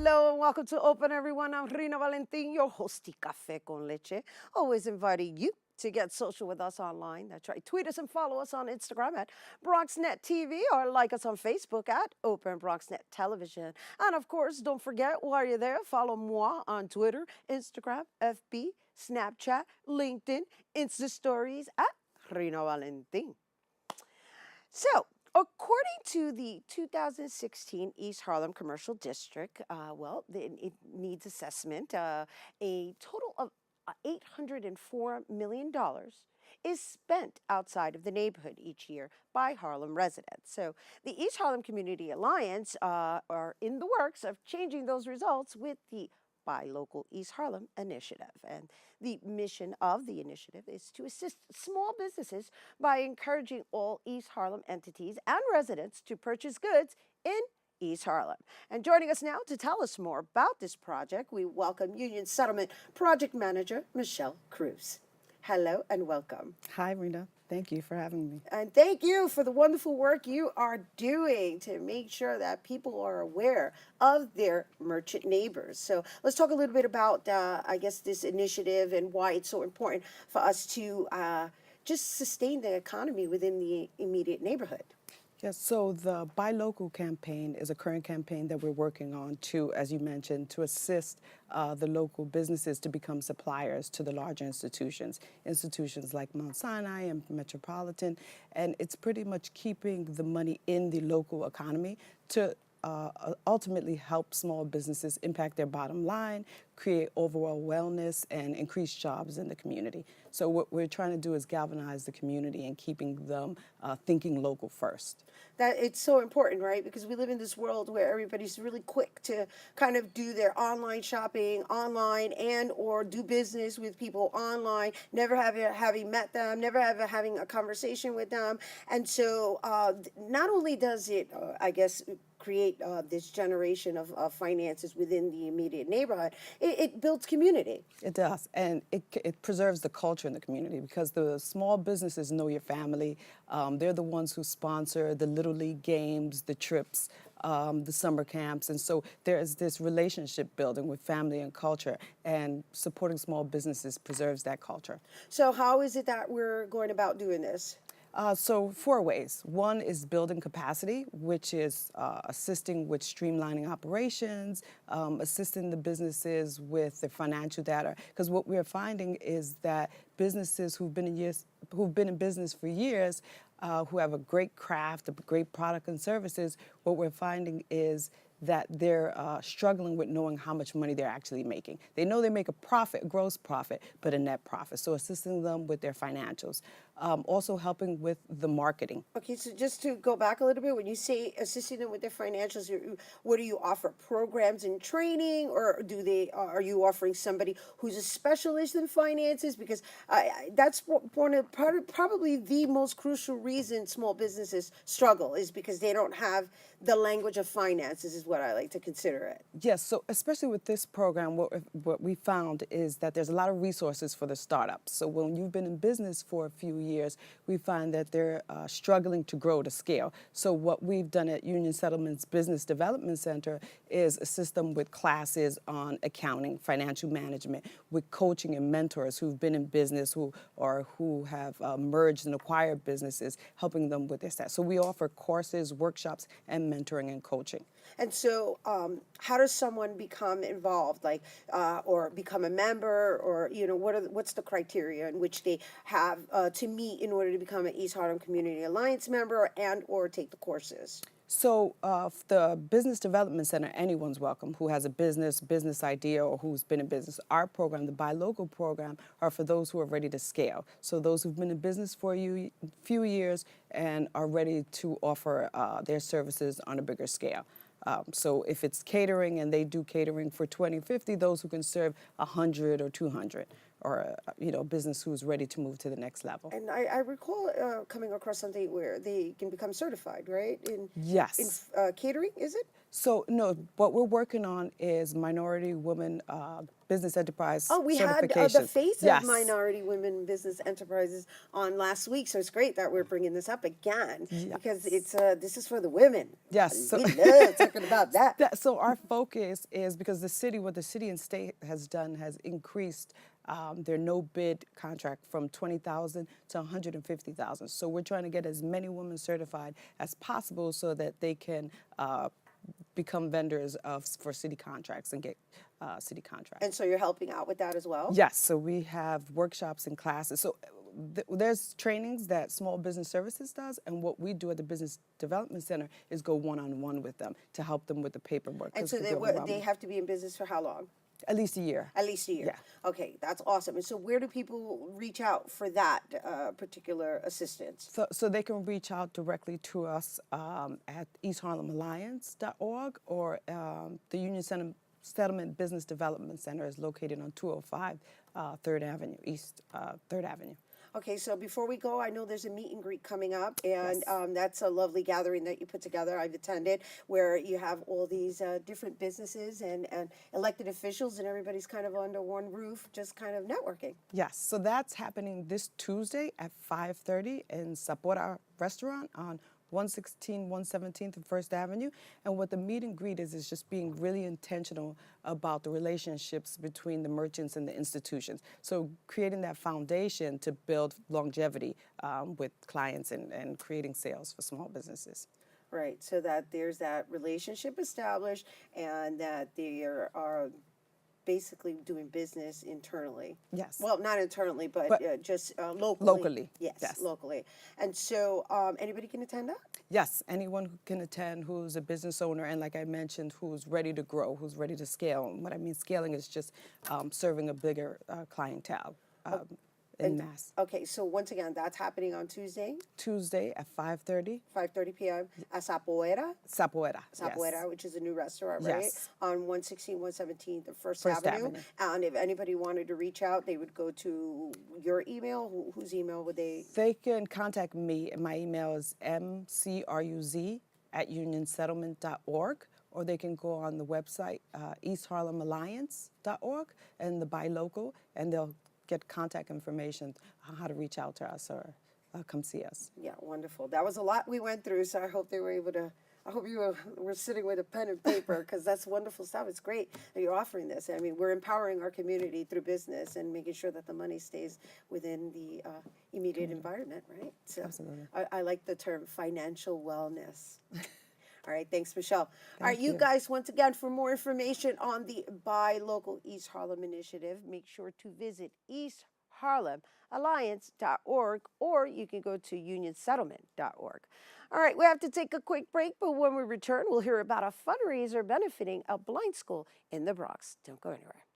Hello and welcome to Open Everyone. I'm Rhina Valentin, your hosty Café con Leche. Always inviting you to get social with us online. That's right. Tweet us and follow us on Instagram at BronxNet TV or like us on Facebook at Open BronxNet Television. And of course, don't forget while you're there, follow moi on Twitter, Instagram, FB, Snapchat, LinkedIn, Insta Stories at Rhina Valentin. So, according to the 2016 East Harlem Commercial District, it needs assessment. A total of $804 million is spent outside of the neighborhood each year by Harlem residents. So the East Harlem Community Alliance are in the works of changing those results with the Buy Local East Harlem initiative. And the mission of the initiative is to assist small businesses by encouraging all East Harlem entities and residents to purchase goods in East Harlem. And joining us now to tell us more about this project, we welcome Union Settlement Project Manager Michelle Cruz. Hello and welcome. Hi, Rita. Thank you for having me. And thank you for the wonderful work you are doing to make sure that people are aware of their merchant neighbors. So let's talk a little bit about, this initiative and why it's so important for us to just sustain the economy within the immediate neighborhood. Yes, so the Buy Local campaign is a current campaign that we're working on to, as you mentioned, to assist the local businesses to become suppliers to the larger institutions like Mount Sinai and Metropolitan. And it's pretty much keeping the money in the local economy to ultimately help small businesses impact their bottom line, create overall wellness, and increase jobs in the community. So what we're trying to do is galvanize the community and keeping them thinking local first. That it's so important, right? Because we live in this world where everybody's really quick to kind of do their online shopping online and or do business with people online, never having met them, never having a conversation with them. And so not only does it, create this generation of finances within the immediate neighborhood, it builds community. It does, and it preserves the culture in the community because the small businesses know your family. They're the ones who sponsor the Little League games, the trips, the summer camps, and so there's this relationship building with family and culture, and supporting small businesses preserves that culture. So how is it that we're going about doing this? So 4 ways. One is building capacity, which is assisting with streamlining operations, assisting the businesses with the financial data. Because what we're finding is that businesses who've been in business for years, who have a great craft, a great product and services, what we're finding is that they're struggling with knowing how much money they're actually making. They know they make a profit, a gross profit, but a net profit. So assisting them with their financials. Also helping with the marketing. Okay, so just to go back a little bit, when you say assisting them with their financials, what do you offer? Programs and training, or are you offering somebody who's a specialist in finances? Because that's probably the most crucial reason small businesses struggle is because they don't have the language of finances, is what I like to consider it. Yes, so especially with this program, what we found is that there's a lot of resources for the startups. So when you've been in business for a few years, we find that they're struggling to grow to scale. So what we've done at Union Settlement's Business Development Center is assist them with classes on accounting, financial management, with coaching and mentors who've been in business, who have merged and acquired businesses, helping them with their staff. So we offer courses, workshops, and mentoring and coaching. And so how does someone become involved, or become a member, or, what's the criteria in which they have to meet in order to become an East Harlem Community Alliance member and or take the courses? So the Business Development Center, anyone's welcome who has a business idea, or who's been in business. Our program, the Buy Local program, are for those who are ready to scale. So those who've been in business for a few years and are ready to offer their services on a bigger scale. So if it's catering and they do catering for 20, 50, those who can serve 100 or 200 or a business who's ready to move to the next level. And I recall coming across something where they can become certified, right? In Yes. catering, is it? So no, what we're working on is minority women business enterprise Oh, we had certification. the face of Yes. minority women business enterprises on last week, so it's great that we're bringing this up again because it's this is for the women. Yes. So We love talking about that. so our focus is because what the city and state has done has increased their no bid contract from 20,000 to 150,000. So we're trying to get as many women certified as possible so that they can become vendors for city contracts and get city contracts. And so you're helping out with that as well? Yes, so we have workshops and classes. So there's trainings that Small Business Services does, and what we do at the Business Development Center is go one-on-one with them to help them with the paperwork. And so they have to be in business for how long? At least a year. At least a year. Yeah. Okay, that's awesome. And so where do people reach out for that particular assistance? So they can reach out directly to us at eastharlemalliance.org or the Union Settlement Business Development Center is located on 205 3rd Avenue, East 3rd Avenue. Okay, so before we go, I know there's a meet and greet coming up, and Yes. That's a lovely gathering that you put together. I've attended, where you have all these different businesses and elected officials, and everybody's kind of under one roof, just kind of networking. Yes, so that's happening this Tuesday at 5:30 in Sapora Restaurant on 116, 117th and First Avenue. And what the meet and greet is just being really intentional about the relationships between the merchants and the institutions. So creating that foundation to build longevity with clients and creating sales for small businesses. Right, so that there's that relationship established and that there are basically doing business internally. Yes. Well, not internally, but just locally. Locally, Yes, yes. locally. And so anybody can attend that? Yes, anyone who can attend who's a business owner and, like I mentioned, who's ready to grow, who's ready to scale. And what I mean scaling is just serving a bigger clientele in mass. Okay, so once again, that's happening on Tuesday, Tuesday at 5:30. 5:30 p.m. at Sapoeira. Sapoeira. Sapoeira, Yes. which is a new restaurant, right? Yes. On 116, 117th, and First First Avenue. Avenue. And if anybody wanted to reach out, they would go to your email. Whose email would they? They can contact me. My email is mcruz@unionsettlement.org, or they can go on the website eastharlemalliance.org and the buy local, and they'll get contact information on how to reach out to us or come see us. Yeah, wonderful. That was a lot we went through, so I hope they were able to. I hope you were sitting with a pen and paper because that's wonderful stuff. It's great that you're offering this. I mean, we're empowering our community through business and making sure that the money stays within the immediate environment, right? So Absolutely. I like the term financial wellness. All right, thanks, Michelle. All right, you you. guys, once again, for more information on the Buy Local East Harlem initiative, make sure to visit eastharlemalliance.org, or you can go to unionsettlement.org. All right, we have to take a quick break, but when we return, we'll hear about a fundraiser benefiting a blind school in the Bronx. Don't go anywhere.